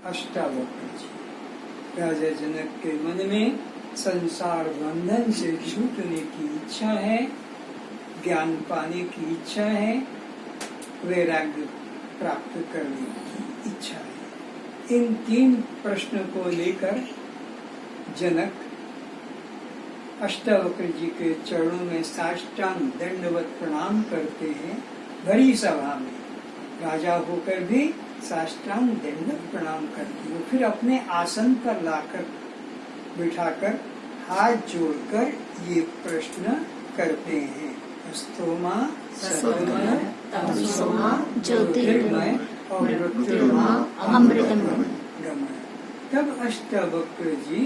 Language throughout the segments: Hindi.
अष्टावक्र जी। राजा जनक के मन में संसार बंधन से छूटने की इच्छा है, ज्ञान पाने की इच्छा है, वैराग्य प्राप्त करने की इच्छा है। इन तीन प्रश्न को लेकर जनक अष्टावक्र जी के चरणों में साष्टांग दंडवत प्रणाम करते हैं। बड़ी सभा में राजा होकर भी साष्टांग दंडवत प्रणाम करते हैं। फिर अपने आसन पर लाकर बिठाकर हाथ जोड़कर ये प्रश्न करते हैं। अस्थोमा सतोमा तमसोमा ज्योतिर्मय और मृत्युर्मा अमृतमय। तब अष्टावक्र जी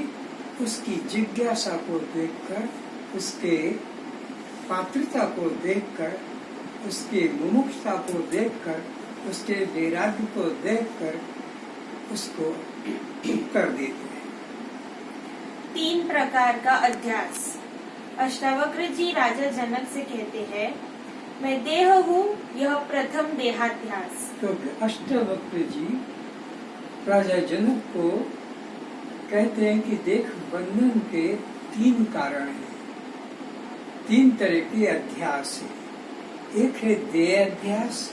उसकी जिज्ञासा को देखकर, उसके पात्रता को देखकर, उसके मुमुक्षुता को देखकर, उसके वैराग्य को देखकर उसको उत्तर देते हैं। 3 प्रकार का अध्यास। अष्टावक्र जी राजा जनक से कहते हैं, मैं देह हूँ, यह प्रथम देहाध्यास। तो अष्टावक्र जी राजा जनक को कहते हैं कि देख, बंधन के 3 कारण हैं, 3 तरह के अध्यास है। एक है देह अध्यास,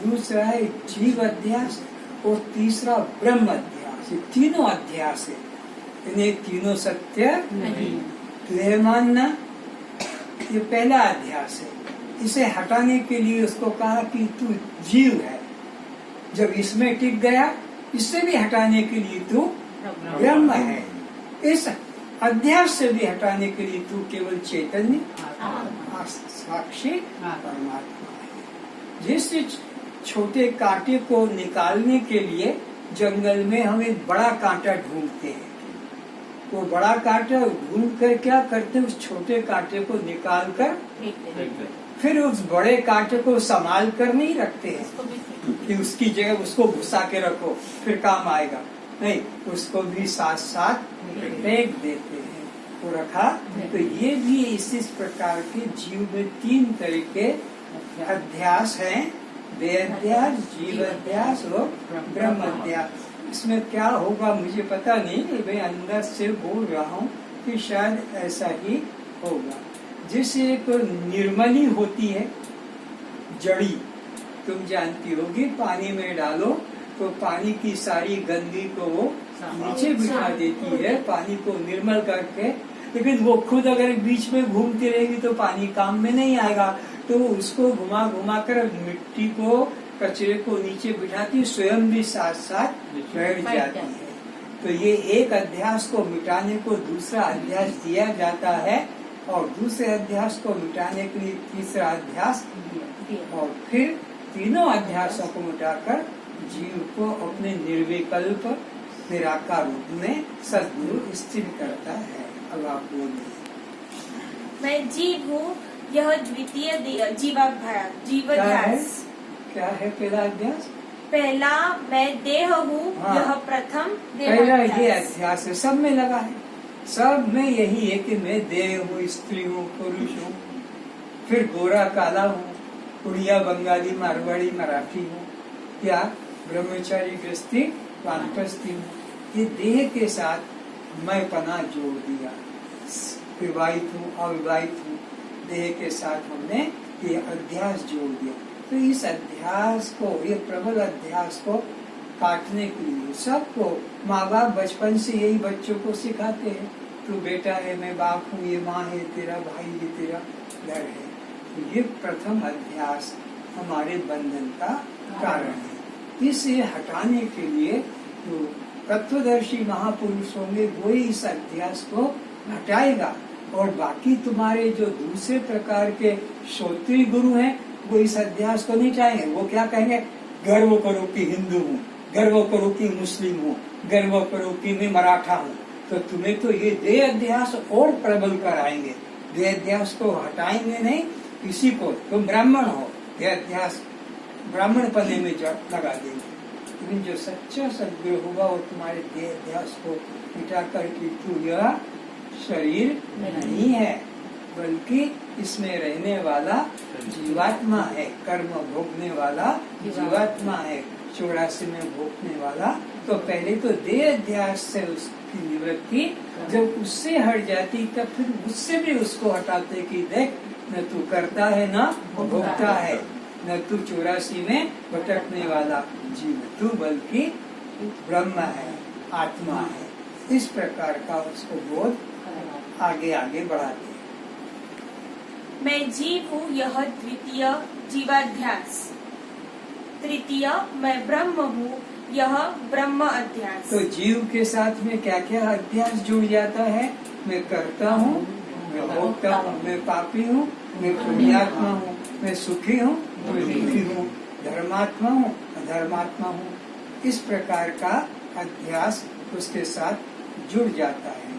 दूसरा है जीव अध्यास और तीसरा ब्रह्म अध्यास। ये तीनों अध्यास है। इन्हें तीनों सत्य नहीं देह मानना, ये पहला अध्यास है। इसे हटाने के लिए उसको कहा कि तू जीव है। जब इसमें टिक गया, इससे भी हटाने के लिए तू ब्रह्म है। इस अध्यास से भी हटाने के लिए तू केवल चैतन्य साक्षी परमात्मा है। जिस छोटे कांटे को निकालने के लिए जंगल में हम एक बड़ा कांटा ढूंढते हैं, वो बड़ा कांटा ढूंढ कर क्या करते हैं, उस छोटे कांटे को निकाल कर फिर उस बड़े कांटे को संभाल कर नहीं रखते हैं कि उसकी जगह उसको घुसा के रखो फिर काम आएगा। नहीं, उसको भी साथ साथ फेंक देते हैं। वो रखा। तो ये भी इस प्रकार के जीव में 3 तरह के अध्यास हैं, देहाध्यास, जीव अध्यास और ब्रह्म अध्यास। इसमें क्या होगा मुझे पता नहीं, मैं अंदर से बोल रहा हूँ कि शायद ऐसा ही होगा। जैसे एक निर्मली होती है जड़ी, तुम जानती होगी, पानी में डालो तो पानी की सारी गंदगी को वो नीचे बिठा देती है, पानी को निर्मल करके। लेकिन वो खुद अगर बीच में घूमती रहेगी तो पानी काम में नहीं आएगा, तो उसको घुमा घुमा कर मिट्टी को, कचरे को नीचे बिठाती, स्वयं भी साथ साथ बैठ जाती है। तो ये एक अध्यास को मिटाने को दूसरा अध्यास दिया जाता है, और दूसरे अध्यास को मिटाने के लिए तीसरा अध्यास, और फिर तीनों अध्यासों को मिटाकर जीव को अपने निर्विकल्प निराकार रूप में सद्गुरु स्थिर करता है। अब आप बोलिए। मैं जीव हूँ, यह द्वितीय जीवाध्यास। क्या है पहला अध्यास? पहला मैं देह हूँ, हाँ। यह प्रथम पहला ये अध्यास है, सब में लगा है। सब में यही है कि मैं देह हूँ, स्त्री हूँ, पुरुष हूँ, फिर गोरा काला हूँ, उड़िया बंगाली मारवाड़ी मराठी हूँ, या ब्रह्मचारी गृहस्थी वानप्रस्थी हूँ। ये देह के साथ मैं पना जोड़ दिया। विवाहित हूँ, अविवाहित हूँ, देह के साथ हमने ये अध्यास जोड़ दिया। तो इस अध्यास को, ये प्रबल अध्यास को काटने के लिए सबको माँ बाप बचपन से यही बच्चों को सिखाते हैं, तू बेटा है, मैं बाप हूँ, ये माँ है, तेरा भाई, ये तेरा घर है। तो ये प्रथम अध्यास हमारे बंधन का कारण है। इसे हटाने के लिए जो तत्वदर्शी महापुरुष होंगे वो ही इस अध्यास को हटाएगा, और बाकी तुम्हारे जो दूसरे प्रकार के श्रोत्रिय गुरु हैं वो इस अध्यास को नहीं चाहेंगे। वो क्या कहेंगे, गर्व करो कि हिंदू हूँ, गर्व करो कि मुस्लिम हूँ, गर्व करो कि मैं मराठा हूँ। तो तुम्हें तो ये देह अध्यास और प्रबल कराएंगे, देह अध्यास को हटाएंगे नहीं। किसी को तुम ब्राह्मण हो, देह अध्यास ब्राह्मण पने में लगा देंगे। लेकिन जो सच्चा सद्गुरु होगा वो तुम्हारे देह अध्यास को मिटा कर कि तू यह शरीर नहीं है, बल्कि इसमें रहने वाला जीवात्मा है, कर्म भोगने वाला जीवात्मा है, 84 में भोगने वाला तो पहले तो देह अध्यास से उसकी निवृत्ति, जब उससे हट जाती तब फिर उससे भी उसको हटाते कि देख न तू करता है न भोगता है, न तू 84 में भटकने वाला जीव तू बल्कि ब्रह्म है, आत्मा है। इस प्रकार का उसको बोध आगे आगे बढ़ाते हैं। मैं जीव हूँ, यह द्वितीय जीवाध्यास। तृतीय मैं ब्रह्म हूँ, यह ब्रह्म अध्यास। तो जीव के साथ में क्या क्या अध्यास जुड़ जाता है? मैं करता हूँ, मैं भोगता हूँ, मैं पापी हूँ, मैं पुण्यात्मा हूँ, मैं सुखी हूँ, मैं दुखी हूँ, धर्मात्मा हूँ, अधर्मात्मा हूँ। इस प्रकार का अध्यास उसके साथ जुड़ जाता है।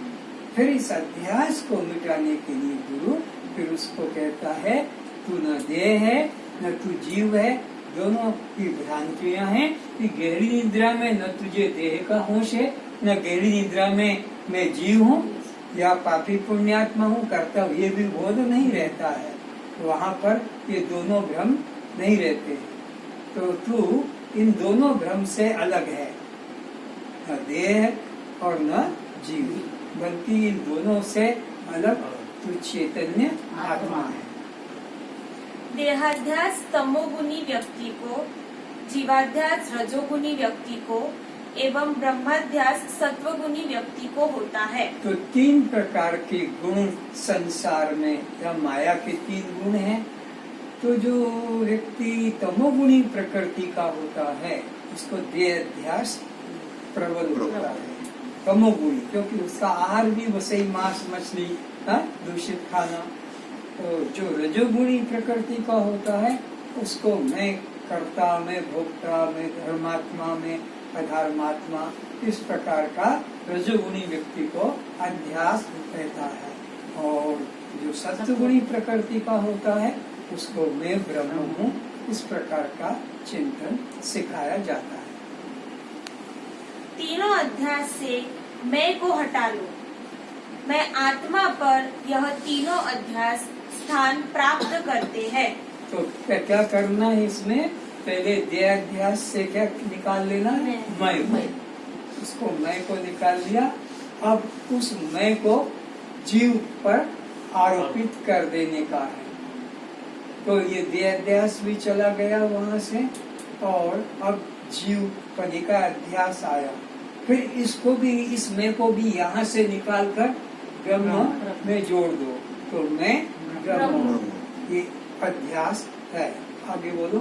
फिर इस अध्यास को मिटाने के लिए गुरु फिर उसको कहता है तू न देह है न तू जीव है, दोनों की भ्रांतियां हैं कि गहरी निद्रा में न तुझे देह का होश है, न गहरी निद्रा में मैं जीव हूँ या पापी पुण्यात्मा हूँ, करता हूँ, ये भी बोध नहीं रहता है। वहाँ पर ये दोनों भ्रम नहीं रहते। तो तू इन दोनों भ्रम से अलग है, न देह और न जीव, बल्कि इन दोनों से अलग तू चैतन्य आत्मा है। देहाध्यास तमोगुणी व्यक्ति को, जीवाध्यास रजोगुणी व्यक्ति को एवं ब्रह्माध्यास सत्वगुणी व्यक्ति को होता है। तो 3 प्रकार के गुण संसार में, या माया के 3 गुण हैं। तो जो व्यक्ति तमोगुणी प्रकृति का होता है उसको देहाध्यास प्रबल होता है, तमोगुणी, क्योंकि उसका आहार भी वैसे ही मांस मछली दूषित खाना। तो जो रजोगुणी प्रकृति का होता है उसको मैं कर्ता, मैं भोक्ता, मैं धर्मात्मा, मैं अधर्मात्मा, इस प्रकार का रजोगुणी व्यक्ति को अध्यास रहता है। और जो सत्वगुणी प्रकृति का होता है उसको मैं ब्रह्म हूँ, इस प्रकार का चिंतन सिखाया जाता है। तीनों अध्यास से मैं को हटा लो, मैं आत्मा पर यह तीनों अध्यास स्थान प्राप्त करते हैं। तो क्या करना है इसमें? पहले देहाध्यास से क्या निकाल लेना है? मैं। उसको मैं को निकाल लिया। अब उस मैं को जीव पर आरोपित कर देने का है। तो ये देहाध्यास भी चला गया वहां से, और अब जीव पद का अध्यास आया। फिर इसको भी, इस मैं को भी यहाँ से निकाल कर ब्रह्म में जोड़ दो, तो मैं ब्रह्म हूँ। ये अध्यास है। आगे बोलो।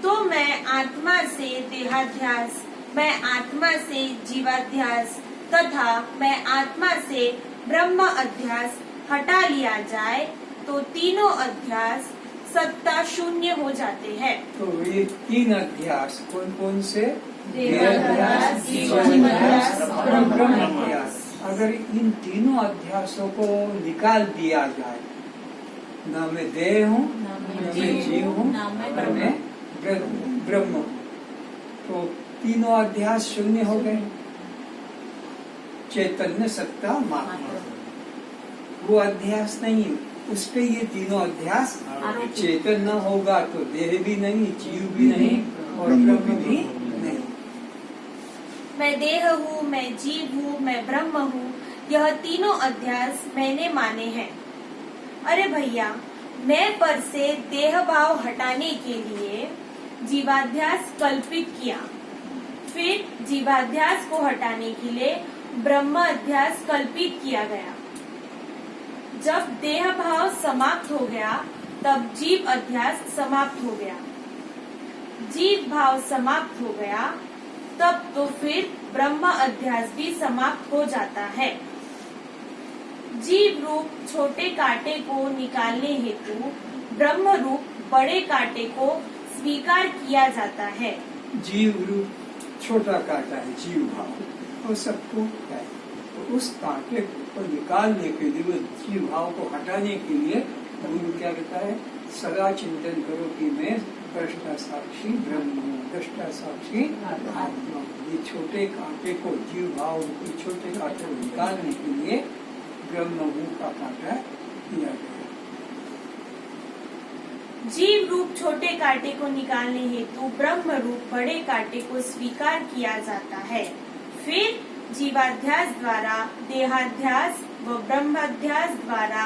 तो मैं आत्मा से देहाध्यास, मैं आत्मा से जीवाध्यास तथा मैं आत्मा से ब्रह्म अध्यास हटा लिया जाए तो तीनों अध्यास सत्ता शून्य हो जाते हैं। तो ये 3 अध्यास कौन कौन से? देहाध्यास, जीवाध्यास और ब्रह्म अध्यास। अध्यास। अगर इन तीनों अध्यासों को निकाल दिया जाए, न मैं देह हूँ, न मैं जीव हूँ, न मैं ब्रह्म हूँ, तो तीनों अध्यास शून्य हो गए। चैतन्य सत्ता मात्र, वो अध्यास नहीं, उस पे ये तीनों अध्यास। चेतन न होगा तो देह भी नहीं, जीव भी नहीं और ब्रह्म भी नहीं। मैं देह हूँ, मैं जीव हूँ, मैं ब्रह्म हूँ, यह तीनों अध्यास मैंने माने हैं। अरे भैया, मैं पर से देह भाव हटाने के लिए जीवाध्यास कल्पित किया, फिर जीवाध्यास को हटाने के लिए ब्रह्म अध्यास कल्पित किया गया। जब देह भाव समाप्त हो गया तब जीव अध्यास समाप्त हो गया। जीव भाव समाप्त हो गया तब तो फिर ब्रह्म अध्यास भी समाप्त हो जाता है। जीव रूप छोटे कांटे को निकालने हेतु ब्रह्म रूप बड़े कांटे को स्वीकार किया जाता है। जीव रूप छोटा कांटा है, जीव भाव, वो सबको है। तो उस कांटे को निकालने के लिए, उस जीव भाव को हटाने के लिए गुरु क्या कहता है? सदा चिंतन करो कि मैं दृष्टा साक्षी ब्रह्म हूँ, दृष्टा साक्षी आत्मा हूँ। ये छोटे कांटे को, जीव भाव के छोटे कांटे को निकालने के लिए ब्रह्म हूँ का कांटा किया गया। जीव रूप छोटे कांटे को निकालने हेतु ब्रह्म रूप बड़े कांटे को स्वीकार किया जाता है। फिर जीवाध्यास द्वारा देहाध्यास व ब्रह्माध्यास द्वारा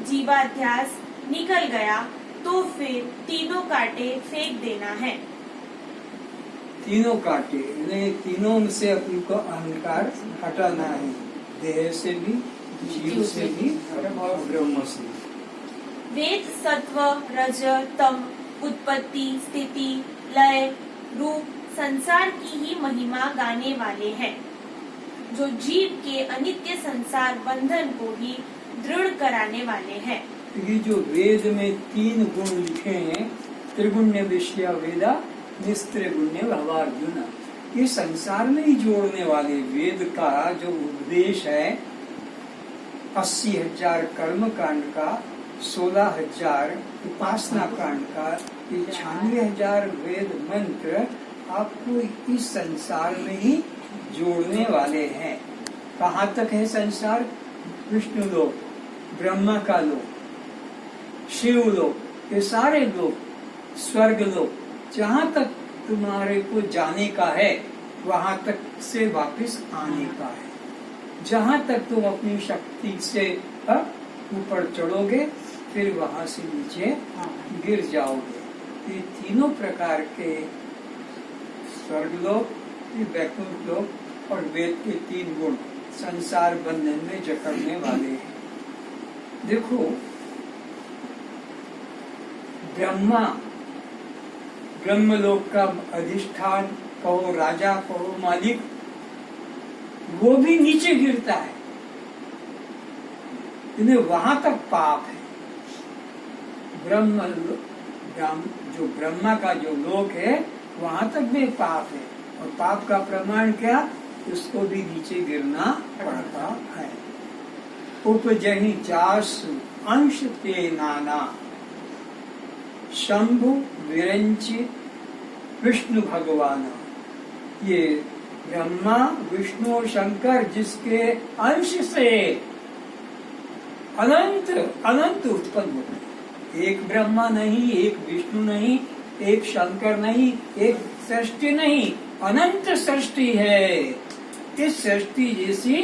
जीवाध्यास निकल गया तो फिर तीनों कांटे फेंक देना है। तीनों कांटे यानी तीनों से अपने को अहंकार हटाना है, देह से भी, जीव से भी और ब्रह्म से। वेद सत्व रज तम उत्पत्ति स्थिति लय रूप संसार की ही महिमा गाने वाले हैं, जो जीव के अनित्य संसार बंधन को ही दृढ़ कराने वाले हैं। ये जो वेद में 3 गुण लिखे हैं, त्रिगुण्य विषया वेदा निस्त्रिगुण्य भवार्जुन, ये संसार में ही जोड़ने वाले वेद का जो उपदेश है 80,000 कर्म कांड का, 16,000 उपासना कांड का, 96,000 वेद मंत्र आपको इस संसार में ही जोड़ने वाले हैं। कहाँ तक है संसार? विष्णु लोक, ब्रह्मा का लोक, शिव लोक, ये सारे लोक, स्वर्ग लोक, जहाँ तक तुम्हारे को जाने का है वहाँ तक से वापस आने का है। जहाँ तक तुम अपनी शक्ति से ऊपर चढ़ोगे फिर वहाँ से नीचे गिर जाओगे। ये तीनों प्रकार के स्वर्ग लोक, वैकुंठ लोक और वेद के 3 गुण संसार बंधन में जकड़ने वाले हैं। देखो ब्रह्मलोक का अधिष्ठान कहो, राजा कहो, मालिक, वो भी नीचे गिरता है, इन्हें वहां तक पाप है। जो ब्रह्मा का जो लोक है वहां तक भी पाप है, और पाप का प्रमाण क्या? उसको भी नीचे गिरना पड़ता है। उपजहि जासु अंश ते नाना, शंभु विरंच विष्णु भगवान। ये ब्रह्मा विष्णु और शंकर जिसके अंश से अनंत अनंत उत्पन्न होते हैं। एक ब्रह्मा नहीं, एक विष्णु नहीं, एक शंकर नहीं, एक सृष्टि नहीं, अनंत सृष्टि है। इस सृष्टि जैसी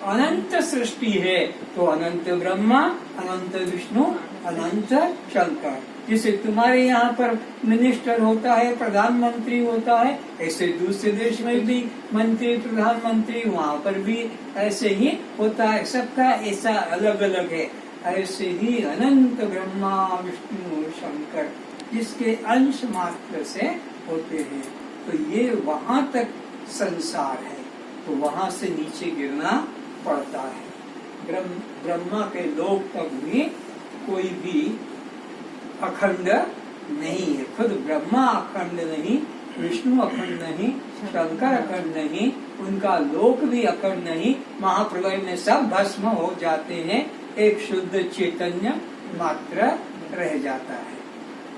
अनंत सृष्टि है तो अनंत ब्रह्मा, अनंत विष्णु, अनंत शंकर। जिसे तुम्हारे यहाँ पर मिनिस्टर होता है, प्रधानमंत्री होता है, ऐसे दूसरे देश में भी मंत्री, प्रधानमंत्री, वहाँ पर भी ऐसे ही होता है। सबका ऐसा अलग अलग है। ऐसे ही अनंत ब्रह्मा विष्णु शंकर जिसके अंश मात्र से होते हैं, तो ये वहाँ तक संसार है, तो वहाँ से नीचे गिरना पड़ता है। ब्रह्मा के लोक तक भी कोई भी अखंड नहीं है। खुद ब्रह्मा अखंड नहीं, विष्णु अखंड नहीं, शंकर अखंड नहीं, उनका लोक भी अखंड नहीं। महाप्रलय में सब भस्म हो जाते हैं, एक शुद्ध चैतन्य मात्र रह जाता है।